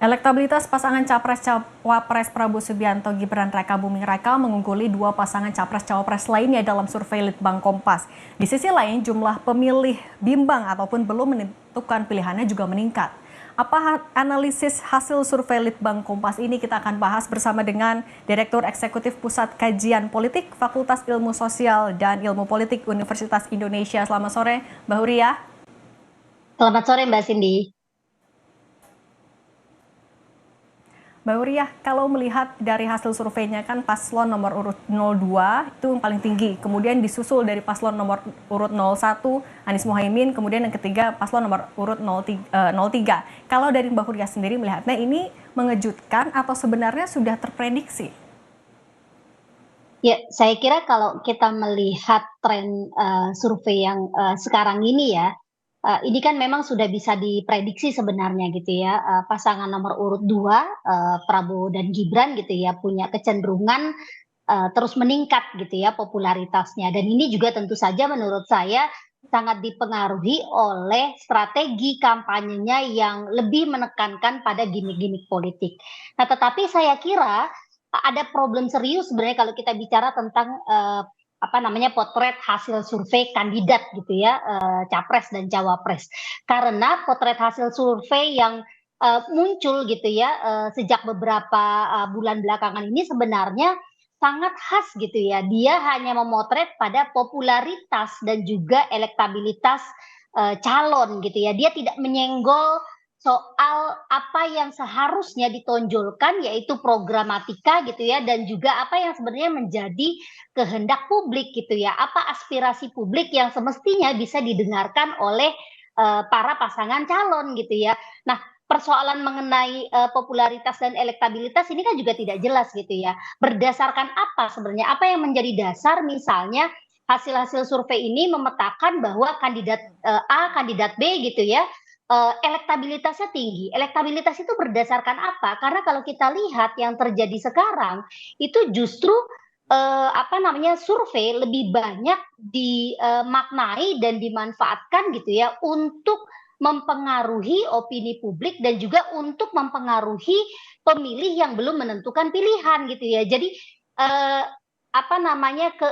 Elektabilitas pasangan Capres-Cawapres Prabowo Subianto Gibran Raka Buming Raka mengungguli dua pasangan Capres-Cawapres lainnya dalam survei Litbang Kompas. Di sisi lain, jumlah pemilih bimbang ataupun belum menentukan pilihannya juga meningkat. Apa analisis hasil survei Litbang Kompas ini kita akan bahas bersama dengan Direktur Eksekutif Pusat Kajian Politik Fakultas Ilmu Sosial dan Ilmu Politik Universitas Indonesia. Selamat sore, Mbak Huria. Selamat sore Mbak Cindy. Mbak Uriah, kalau melihat dari hasil surveinya kan paslon nomor urut 02 itu yang paling tinggi, kemudian disusul dari paslon nomor urut 01 Anies Mohaimin, kemudian yang ketiga paslon nomor urut 03. Kalau dari Mbak Uriah sendiri melihatnya ini mengejutkan atau sebenarnya sudah terprediksi? Ya, saya kira kalau kita melihat tren survei yang sekarang ini ya, ini kan memang sudah bisa diprediksi sebenarnya gitu ya. Pasangan nomor urut 2 Prabowo dan Gibran gitu ya punya kecenderungan terus meningkat gitu ya popularitasnya. Dan ini juga tentu saja menurut saya sangat dipengaruhi oleh strategi kampanyenya yang lebih menekankan pada gimmick-gimmick politik. Nah, tetapi saya kira ada problem serius sebenarnya kalau kita bicara tentang potret hasil survei kandidat gitu ya, capres dan cawapres. Karena potret hasil survei yang muncul gitu ya sejak beberapa bulan belakangan ini sebenarnya sangat khas gitu ya. Dia hanya memotret pada popularitas dan juga elektabilitas calon gitu ya. Dia tidak menyenggol soal apa yang seharusnya ditonjolkan yaitu programatika gitu ya dan juga apa yang sebenarnya menjadi kehendak publik gitu ya. Apa aspirasi publik yang semestinya bisa didengarkan oleh para pasangan calon gitu ya. Nah, persoalan mengenai popularitas dan elektabilitas ini kan juga tidak jelas gitu ya. Berdasarkan apa sebenarnya? Apa yang menjadi dasar misalnya hasil-hasil survei ini memetakan bahwa kandidat A, kandidat B gitu ya elektabilitasnya tinggi. Elektabilitas itu berdasarkan apa? Karena kalau kita lihat yang terjadi sekarang itu justru survei lebih banyak dimaknai dan dimanfaatkan gitu ya untuk mempengaruhi opini publik dan juga untuk mempengaruhi pemilih yang belum menentukan pilihan gitu ya. Jadi eh, apa namanya ke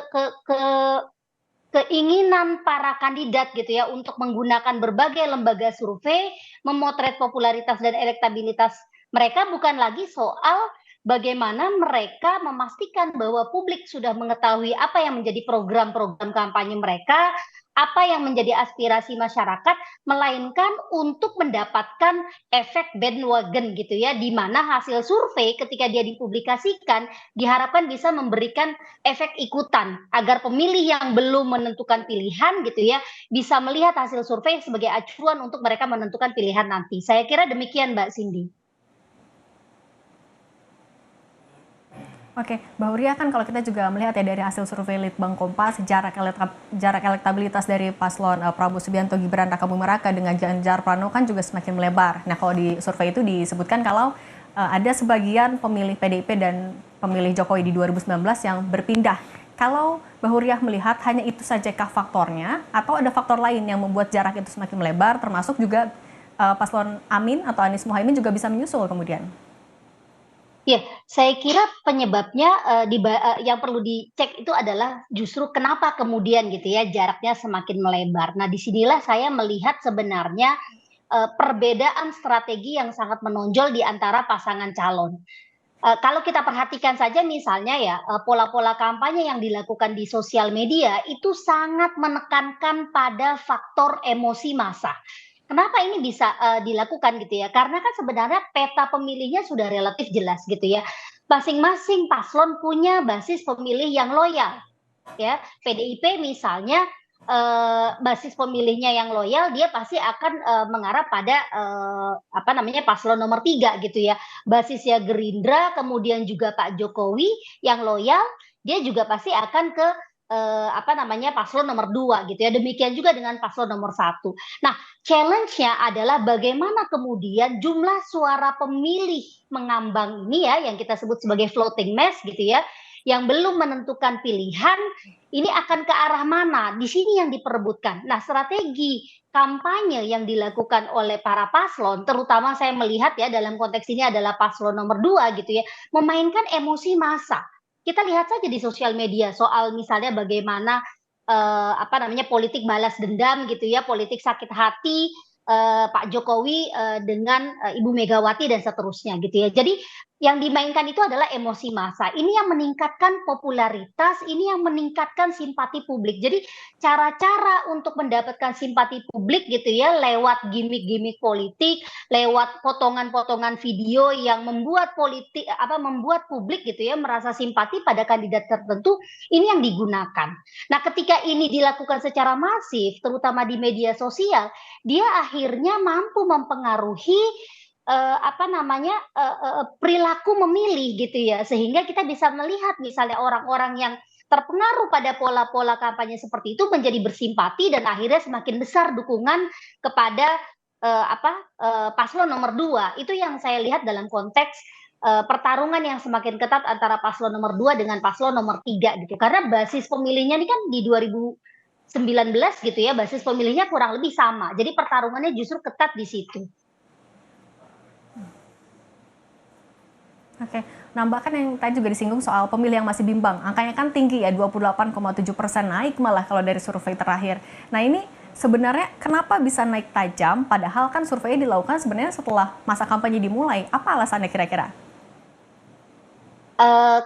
keinginan para kandidat gitu ya untuk menggunakan berbagai lembaga survei memotret popularitas dan elektabilitas mereka bukan lagi soal bagaimana mereka memastikan bahwa publik sudah mengetahui apa yang menjadi program-program kampanye mereka, apa yang menjadi aspirasi masyarakat, melainkan untuk mendapatkan efek bandwagon gitu ya, di mana hasil survei ketika dia dipublikasikan diharapkan bisa memberikan efek ikutan agar pemilih yang belum menentukan pilihan gitu ya bisa melihat hasil survei sebagai acuan untuk mereka menentukan pilihan nanti. Saya kira demikian Mbak Cindy. Oke, Mbak Huria kan kalau kita juga melihat ya dari hasil survei Litbang Kompas, jarak elektabilitas dari paslon Prabowo Subianto Gibran Raka Buming Raka dengan Ganjar Pranowo kan juga semakin melebar. Nah, kalau di survei itu disebutkan kalau ada sebagian pemilih PDIP dan pemilih Jokowi di 2019 yang berpindah. Kalau Mbak Huria melihat hanya itu sajakah faktornya atau ada faktor lain yang membuat jarak itu semakin melebar termasuk juga paslon Amin atau Anies Mohaimin juga bisa menyusul kemudian? Ya, saya kira penyebabnya yang perlu dicek itu adalah justru kenapa kemudian gitu ya jaraknya semakin melebar. Nah, disinilah saya melihat sebenarnya perbedaan strategi yang sangat menonjol di antara pasangan calon. Kalau kita perhatikan saja misalnya ya pola-pola kampanye yang dilakukan di sosial media itu sangat menekankan pada faktor emosi massa. Kenapa ini bisa dilakukan gitu ya? Karena kan sebenarnya peta pemilihnya sudah relatif jelas gitu ya. Masing-masing paslon punya basis pemilih yang loyal ya. PDIP misalnya basis pemilihnya yang loyal dia pasti akan mengarah pada paslon nomor 3 gitu ya. Basisnya Gerindra kemudian juga Pak Jokowi yang loyal dia juga pasti akan ke paslon nomor 2 gitu ya. Demikian juga dengan paslon nomor 1. Nah, challenge-nya adalah bagaimana kemudian jumlah suara pemilih mengambang ini ya yang kita sebut sebagai floating mass gitu ya yang belum menentukan pilihan, ini akan ke arah mana? Di sini yang diperebutkan. Nah, strategi kampanye yang dilakukan oleh para paslon, terutama saya melihat ya dalam konteks ini adalah paslon nomor 2 gitu ya, memainkan emosi massa. Kita lihat saja di sosial media soal misalnya bagaimana apa namanya politik balas dendam gitu ya, politik sakit hati Pak Jokowi dengan Ibu Megawati dan seterusnya gitu ya. Jadi yang dimainkan itu adalah emosi massa. Ini yang meningkatkan popularitas, ini yang meningkatkan simpati publik. Jadi cara-cara untuk mendapatkan simpati publik gitu ya lewat gimmick-gimmick politik, lewat potongan-potongan video yang membuat membuat publik gitu ya merasa simpati pada kandidat tertentu, ini yang digunakan. Nah, ketika ini dilakukan secara masif terutama di media sosial, dia akhirnya mampu mempengaruhi perilaku memilih gitu ya, sehingga kita bisa melihat misalnya orang-orang yang terpengaruh pada pola-pola kampanye seperti itu menjadi bersimpati dan akhirnya semakin besar dukungan kepada paslon nomor 2. Itu yang saya lihat dalam konteks pertarungan yang semakin ketat antara paslon nomor 2 dengan paslon nomor 3 gitu. Karena basis pemilihnya ini kan di 2019 gitu ya, basis pemilihnya kurang lebih sama. Jadi pertarungannya justru ketat di situ. Oke, nah bahkan yang tadi juga disinggung soal pemilih yang masih bimbang, angkanya kan tinggi ya, 28,7%, naik malah kalau dari survei terakhir. Nah ini sebenarnya kenapa bisa naik tajam, padahal kan survei dilakukan sebenarnya setelah masa kampanye dimulai, apa alasannya kira-kira?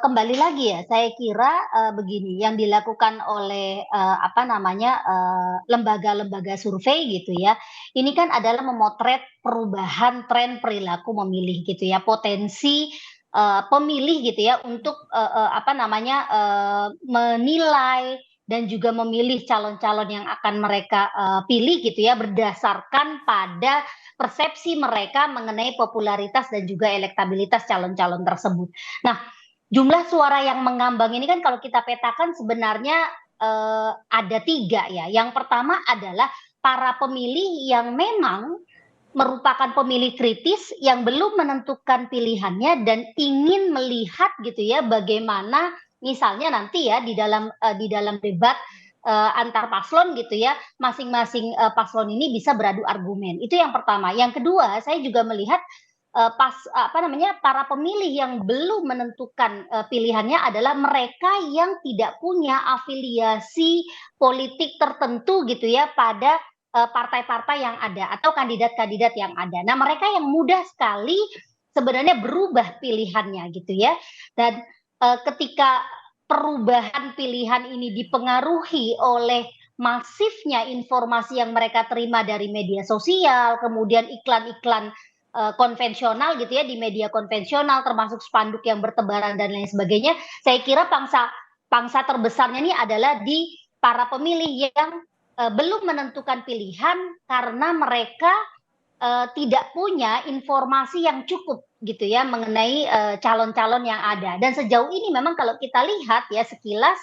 Kembali lagi ya, saya kira begini, yang dilakukan oleh lembaga-lembaga survei gitu ya, ini kan adalah memotret perubahan tren perilaku memilih gitu ya, potensi pemilih gitu ya untuk menilai dan juga memilih calon-calon yang akan mereka pilih gitu ya, berdasarkan pada persepsi mereka mengenai popularitas dan juga elektabilitas calon-calon tersebut. Nah, jumlah suara yang mengambang ini kan kalau kita petakan sebenarnya ada 3 ya. Yang pertama adalah para pemilih yang memang merupakan pemilih kritis yang belum menentukan pilihannya dan ingin melihat gitu ya bagaimana misalnya nanti ya di dalam debat antar paslon gitu ya, masing-masing paslon ini bisa beradu argumen. Itu yang pertama. Yang kedua, saya juga melihat para pemilih yang belum menentukan pilihannya adalah mereka yang tidak punya afiliasi politik tertentu gitu ya pada partai-partai yang ada atau kandidat-kandidat yang ada. Nah, mereka yang mudah sekali sebenarnya berubah pilihannya gitu ya. Dan ketika perubahan pilihan ini dipengaruhi oleh masifnya informasi yang mereka terima dari media sosial, kemudian iklan-iklan konvensional gitu ya, di media konvensional termasuk spanduk yang bertebaran dan lain sebagainya, saya kira pangsa pangsa terbesarnya ini adalah di para pemilih yang belum menentukan pilihan karena mereka tidak punya informasi yang cukup gitu ya mengenai calon-calon yang ada. Dan sejauh ini memang kalau kita lihat ya sekilas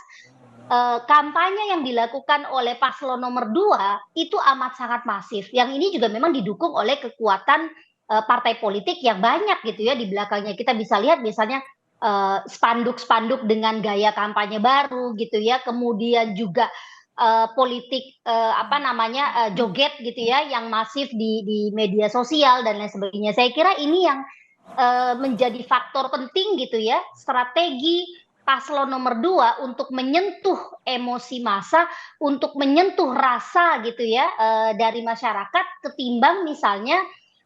kampanye yang dilakukan oleh paslon nomor 2 itu amat sangat masif. Yang ini juga memang didukung oleh kekuatan partai politik yang banyak gitu ya di belakangnya. Kita bisa lihat misalnya spanduk-spanduk dengan gaya kampanye baru gitu ya, kemudian juga politik joget gitu ya yang masif di media sosial dan lain sebagainya. Saya kira ini yang menjadi faktor penting gitu ya, strategi paslon nomor 2 untuk menyentuh emosi massa, untuk menyentuh rasa gitu ya dari masyarakat ketimbang misalnya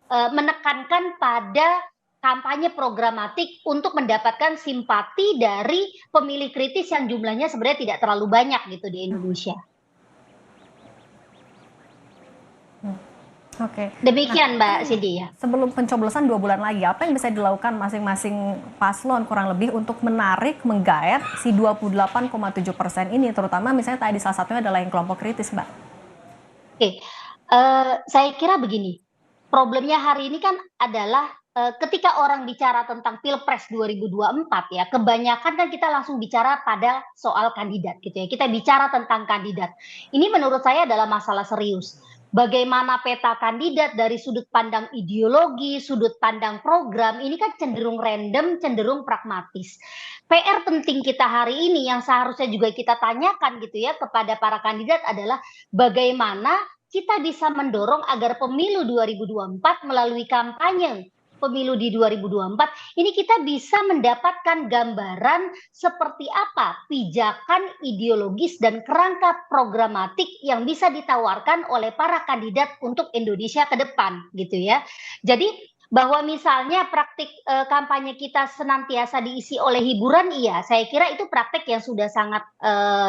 menekankan pada kampanye programatik untuk mendapatkan simpati dari pemilih kritis yang jumlahnya sebenarnya tidak terlalu banyak gitu di Indonesia. Oke, nah Demikian Mbak Cindy ya. sebelum pencoblosan 2 bulan lagi, apa yang bisa dilakukan masing-masing paslon kurang lebih untuk menarik, menggaet si 28,7% ini, terutama misalnya tadi salah satunya adalah yang kelompok kritis, Mbak? Oke, saya kira begini, problemnya hari ini kan adalah ketika orang bicara tentang Pilpres 2024 ya, kebanyakan kan kita langsung bicara pada soal kandidat gitu ya. Kita bicara tentang kandidat. Ini menurut saya adalah masalah serius. bagaimana peta kandidat dari sudut pandang ideologi, sudut pandang program, ini kan cenderung random, cenderung pragmatis. PR penting kita hari ini yang seharusnya juga kita tanyakan gitu ya kepada para kandidat adalah bagaimana kita bisa mendorong agar pemilu 2024 melalui kampanye pemilu di 2024 ini kita bisa mendapatkan gambaran seperti apa pijakan ideologis dan kerangka programatik yang bisa ditawarkan oleh para kandidat untuk Indonesia ke depan gitu ya. Jadi bahwa misalnya praktik kampanye kita senantiasa diisi oleh hiburan, iya, saya kira itu praktek yang sudah sangat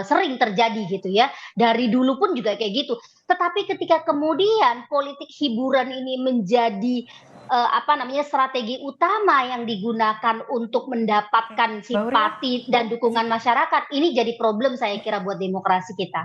sering terjadi gitu ya. Dari dulu pun juga kayak gitu. Tetapi ketika kemudian politik hiburan ini menjadi apa namanya strategi utama yang digunakan untuk Oke, mendapatkan Mbak Uria, simpati dan dukungan izin masyarakat, ini jadi problem saya kira buat demokrasi kita.